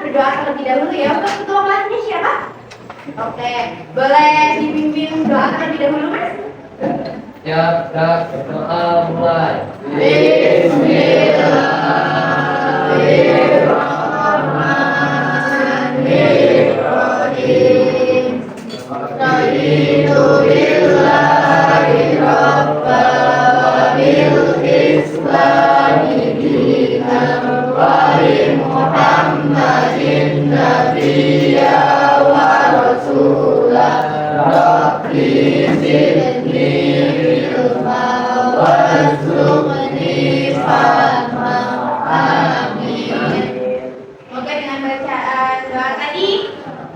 berdoa terlebih dahulu ya. Untuk ketua kelasnya siapa? Oke, boleh dipimpin doa terlebih dahulu, Mas? Ya, doa mulai. Bismillahirrahmanirrahim. Raditu billahi rabban bil islami dinan wa bi Muhammadin nabiyya wa rasulah. Rabbi zidni ilma warzuqni fahma. Amin. Semoga dengan bacaan doa tadi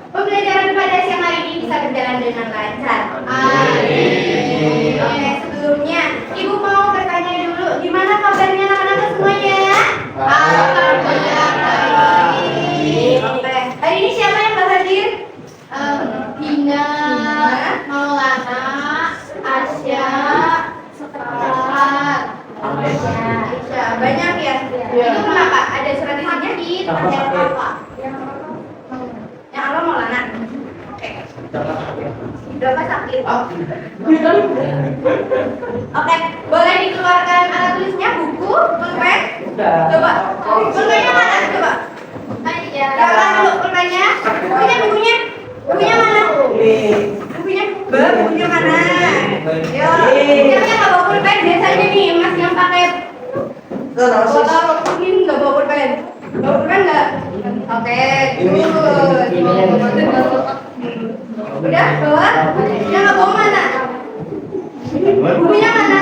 pembelajaran pada siang hari ini bisa berjalan dengan lancar. Amin. Oke, sebelumnya Ibu mau bertanya dulu, gimana kabarnya anak-anak semuanya? Alhamdulillah baik. Oke, hari ini siapa yang berhadir? Dina, Maulana, Asya, Sekar, Aisyah. Banyak ya? Itu kenapa? Ada surat isinya di tempat yang apa? Yang apa Maulana? Oke. Berapa sakit? Oke, boleh dikeluarkan alat tulisnya, buku, pulpen? Coba. Pulpennya mana? Coba. Jangan dulu pulpennya. Bukunya. Bukunya mana? Bukunya mana? Yo, siapa yang nggak bawa pulpen? Biasanya nih Mas yang pakai botol mungkin nggak bawa pulpen. Bawa pulpen nggak? Oke, good. Udah bawa? Yang nggak bawa mana? Bukunya mana?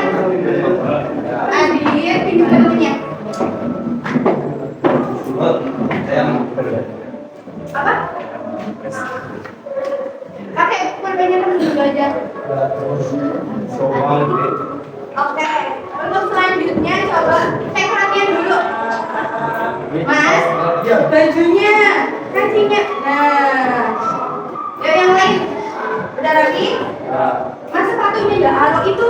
Adit, pinjam bukunya. Apa? Pakai pulpennya dulu aja. Oke, untuk selanjutnya coba cek perhatian dulu. Mas, bajunya, kancingnya. Nah, ya yang lain. Udah lagi? Mas sepatunya ya, kalau itu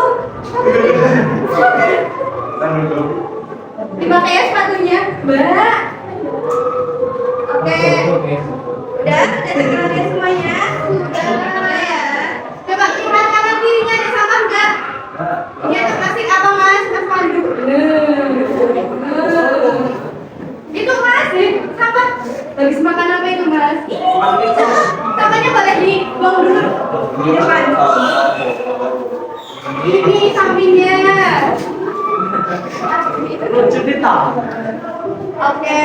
dipakai ya sepatunya, Mbak. Oke. Udah cek perhatian semuanya. Udah ya. Coba lihat kanan kirinya ada sampah enggak? Ini ada plastik apa Mas? Mas Pandu. Itu Mas, sampah. Habis makan apa itu Mas? Ini. Sampahnya boleh dibuang dulu di depan. Ini sampingnya. Oke.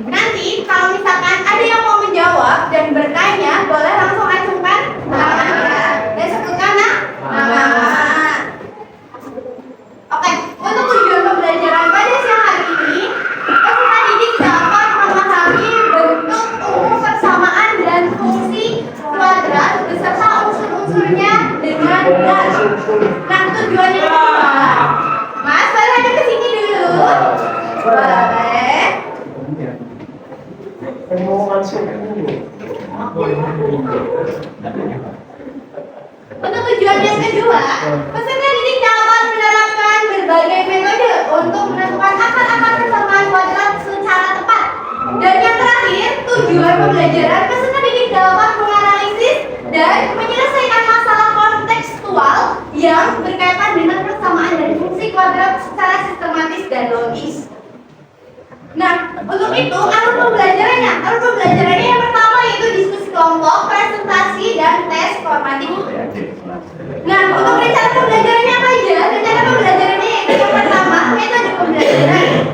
Nanti kalau misalkan ada yang mau menjawab dan bertanya, boleh langsung acungkan tangannya dan sebutkan nama. Oke, untuk tujuan pembelajaran pada siang hari ini, peserta didik dapat memahami bentuk umum persamaan dan fungsi kuadrat beserta unsur-unsurnya dengan benar. Nah, tujuannya kedua, Mas, boleh ada ke sini dulu. Boleh. Untuk tujuan yang kedua, peserta didik dapat menerapkan berbagai metode untuk menentukan akar-akar persamaan kuadrat secara tepat. Dan yang terakhir, tujuan pembelajaran peserta didik dapat menganalisis dan menyelesaikan masalah kontekstual yang berkaitan dengan persamaan dan fungsi kuadrat secara sistematis dan logis. Nah, untuk itu alur pembelajarannya yang pertama yaitu diskusi kelompok, presentasi, dan tes formatif. Nah, untuk rencana pembelajarannya apa aja? Rencana pembelajarannya yaitu yang pertama, metode pembelajaran.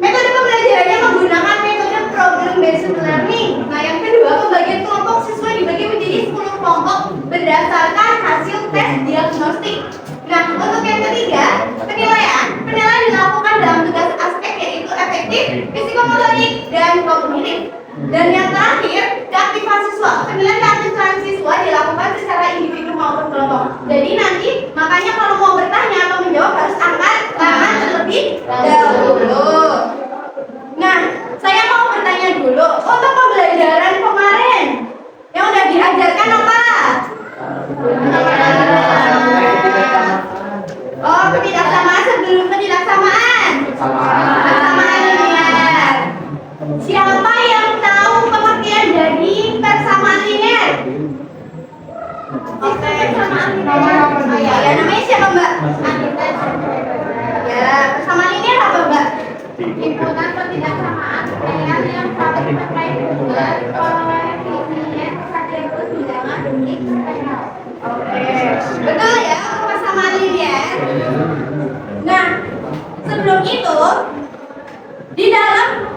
Metode pembelajarannya menggunakan metode problem based learning. Nah, yang kedua, pembagian kelompok siswa dibagi menjadi 10 kelompok berdasarkan hasil tes diagnostik. Nah, untuk yang ketiga, penilaian dilakukan dalam tugas aspek yaitu efektif, psikomotorik, dan kognitif. Dan yang terakhir, keaktifan siswa. Penilaian keaktifan siswa dilakukan secara individu maupun kelompok. Jadi nanti, makanya kalau mau bertanya atau menjawab harus angkat tangan terlebih dahulu. Nah, saya mau bertanya dulu, untuk pembelajaran kemarin yang udah diajarkan apa? Oh, ketidaksamaan sebelum ketidaksamaan. Ketidaksamaan linear. Siapa yang tahu pengertian dari persamaan linear? Oke, persamaan linear. Ya, namanya siapa, Mbak? Ya, persamaan linear apa, Mbak? Himpunan ketidaksamaan linear yang saling terkait dengan koefisien persatuan bilangan unik spesial. Oke, betul ya, persamaan linear. Nah, sebelum itu di dalam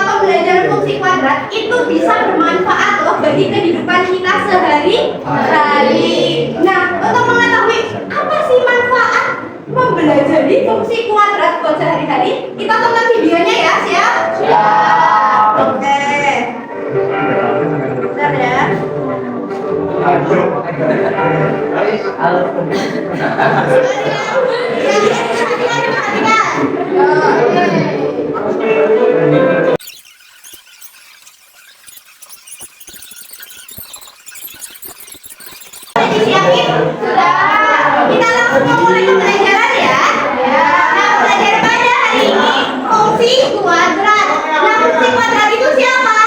pembelajaran fungsi kuadrat itu bisa bermanfaat loh bagi kehidupan kita sehari-hari. Nah, untuk mengetahui apa sih manfaat mempelajari fungsi kuadrat buat sehari-hari, kita tonton videonya ya, siap? Siap. Oke. Bentar ya. Disiapin? Sudah. Kita langsung memulai pembelajaran ya. Nah, pelajaran pada hari ini fungsi kuadrat. Nah, fungsi kuadrat itu siapa?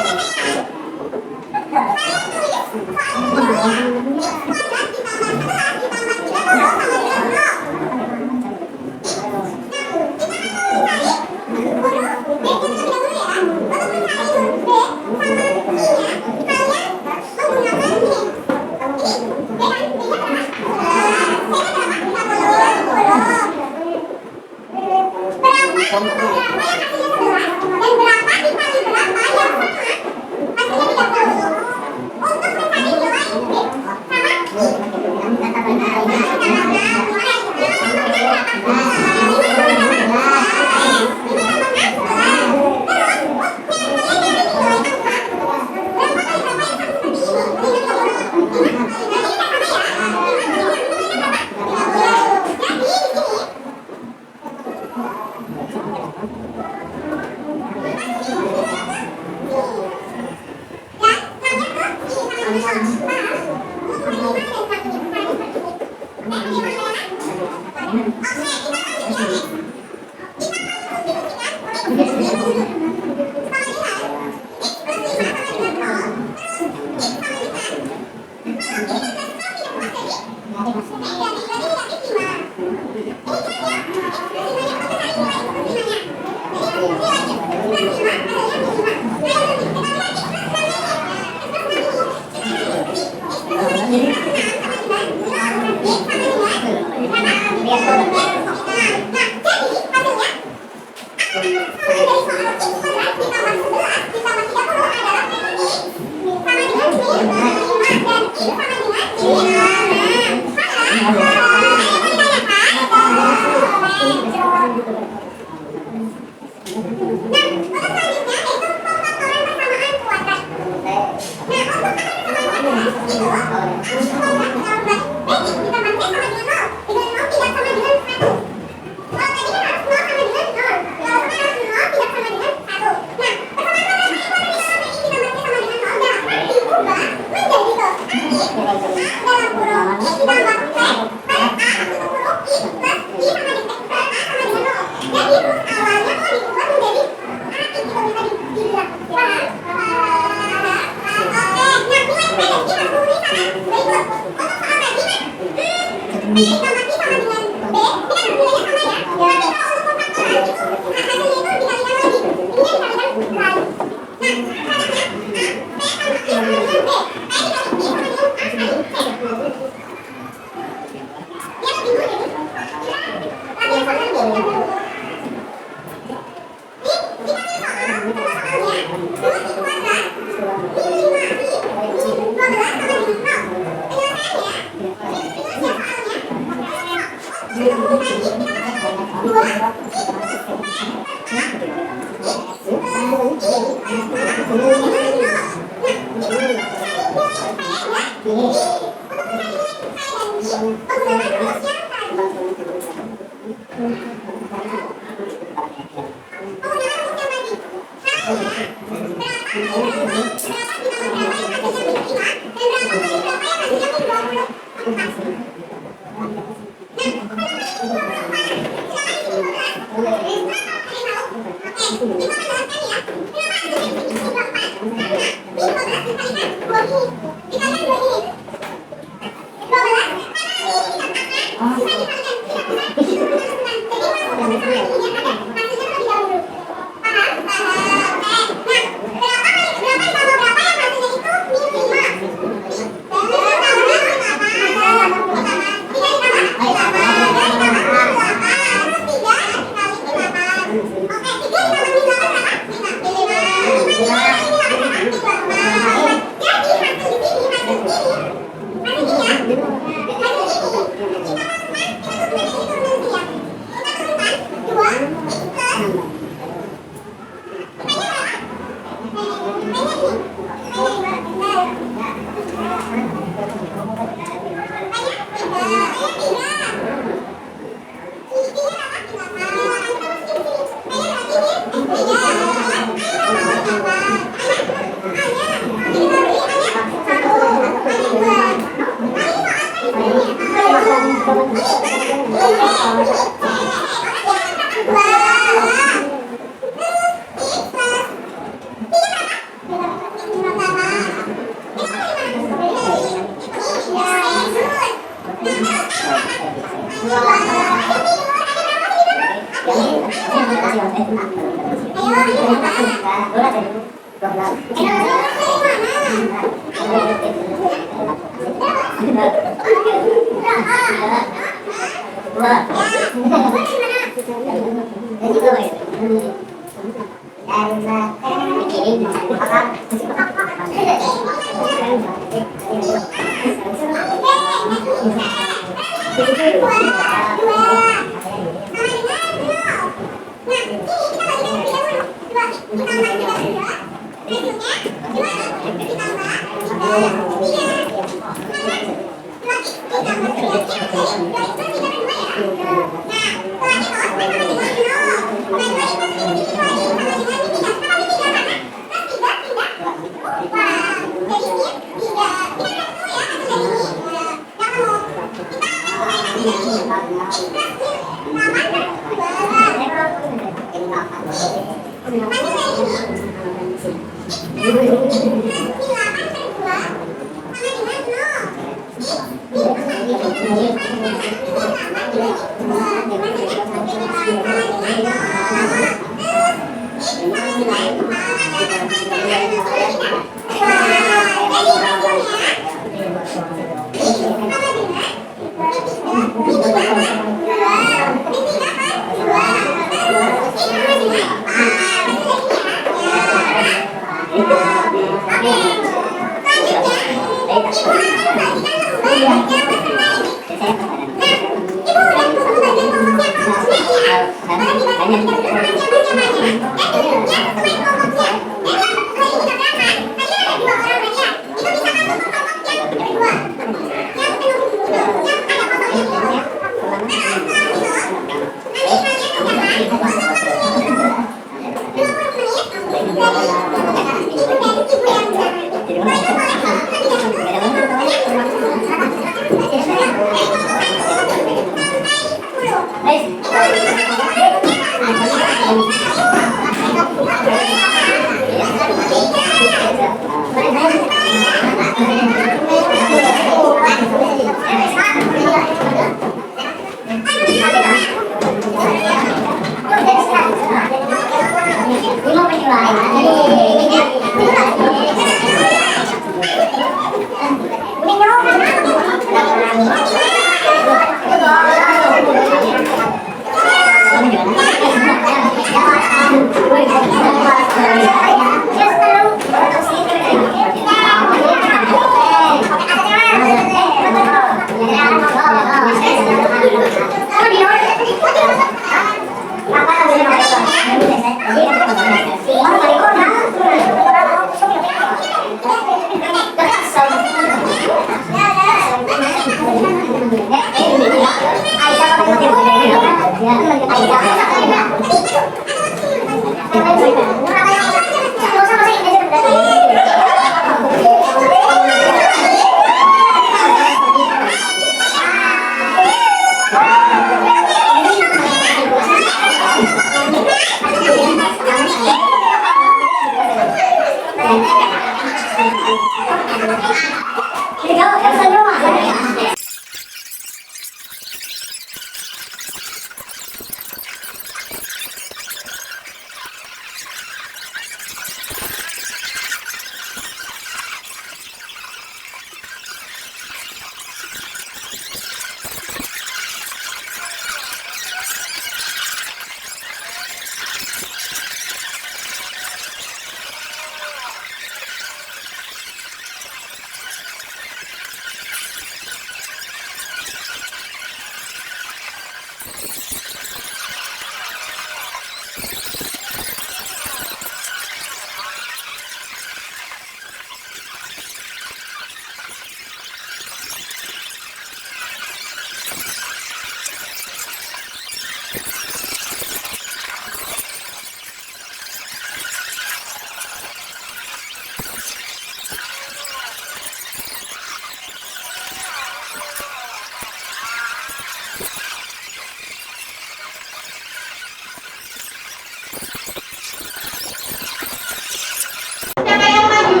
Siapa yang maju?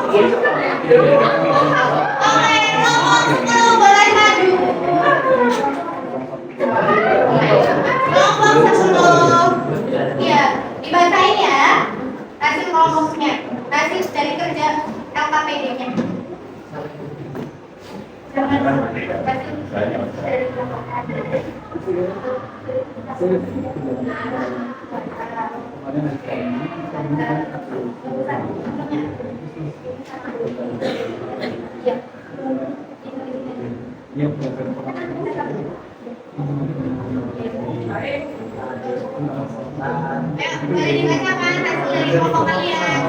Oke, nomor 10 boleh maju. kelompoknya. Nanti dari kerja LKPD-nya. Jangan nanti dari Boleh dibacakan hasil dari kelompok kalian.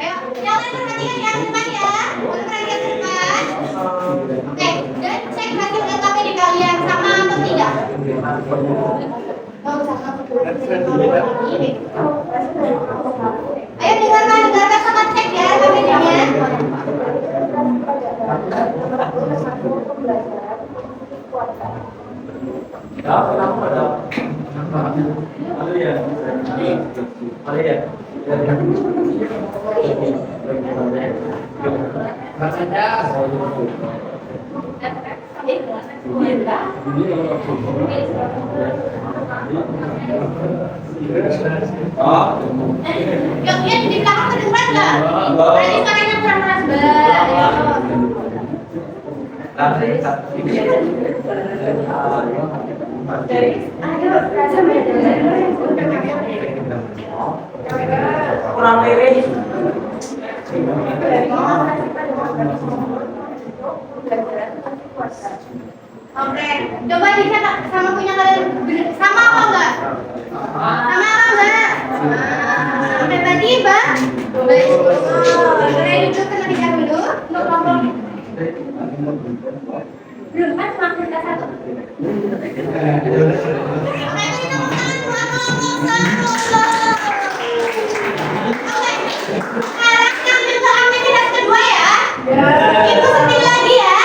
Ayo, jangan perhatikan yang depan ya. Untuk perhatikan depan. Oke, dan cek hasil LKPD kalian sama atau tidak. Ayo dengarkan sama cek ya LKPD-nya. Kalian di belakang kedengeran nggak? Tadi suaranya kurang keras kurang lirik. Oke, coba dicatat sama punya kalian sama apa enggak? Sama apa enggak? Oke, berarti Bang. Baik. Boleh duduk terlebih dahulu untuk kelompok. Belum kan maksud satu. Oke, kita sekarang ambil ke aktivitas kedua ya. Itu seperti lagi ya.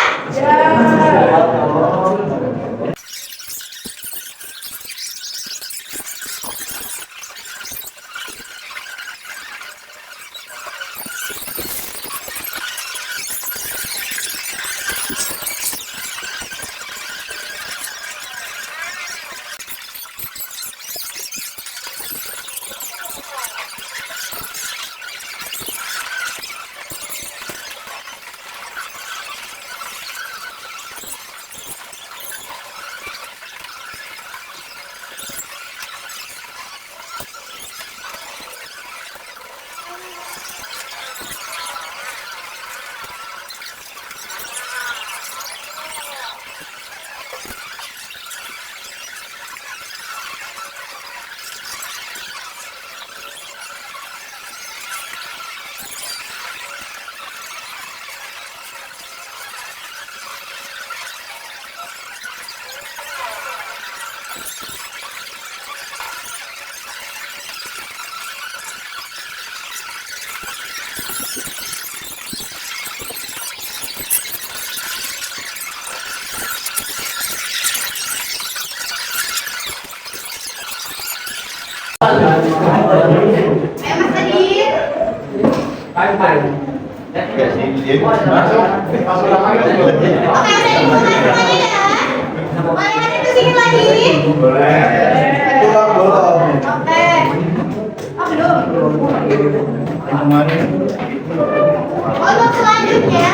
Untuk selanjutnya,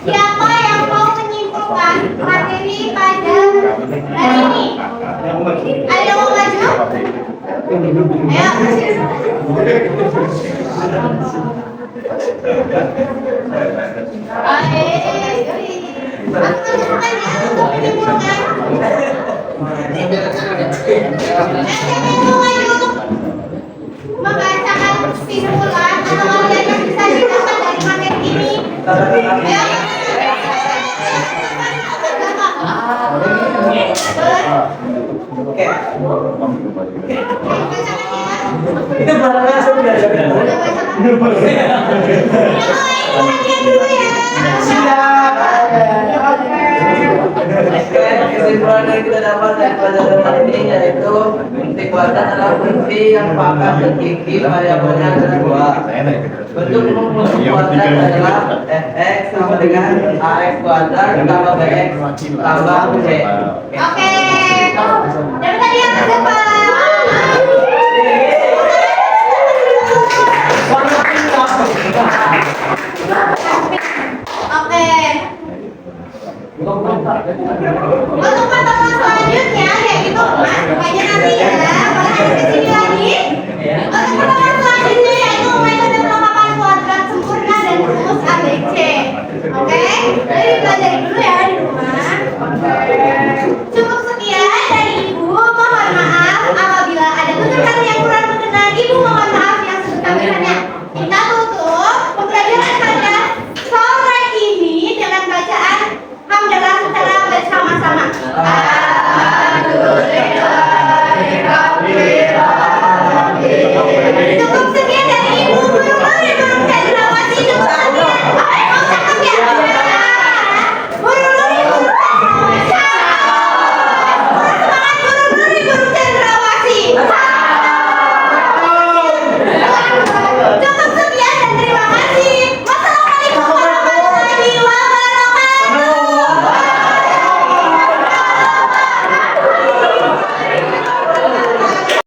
siapa yang mau menyimpulkan materi pada hari ini? Ada yang mau maju? Membacakan kesimpulan atau materi yang bisa didapat dari materi ini. Itu barangnya sudah Siap. kesimpulan yang kita dapat dari pelajaran ini yaitu fungsi kuadrat adalah fungsi yang pangkat hakiki variabelnya adalah dua. Bentuk umum fungsi kuadrat adalah fx sama dengan ax kuadrat tambah bx tambah c. Oke. Dari tadi yang siapa? Oke.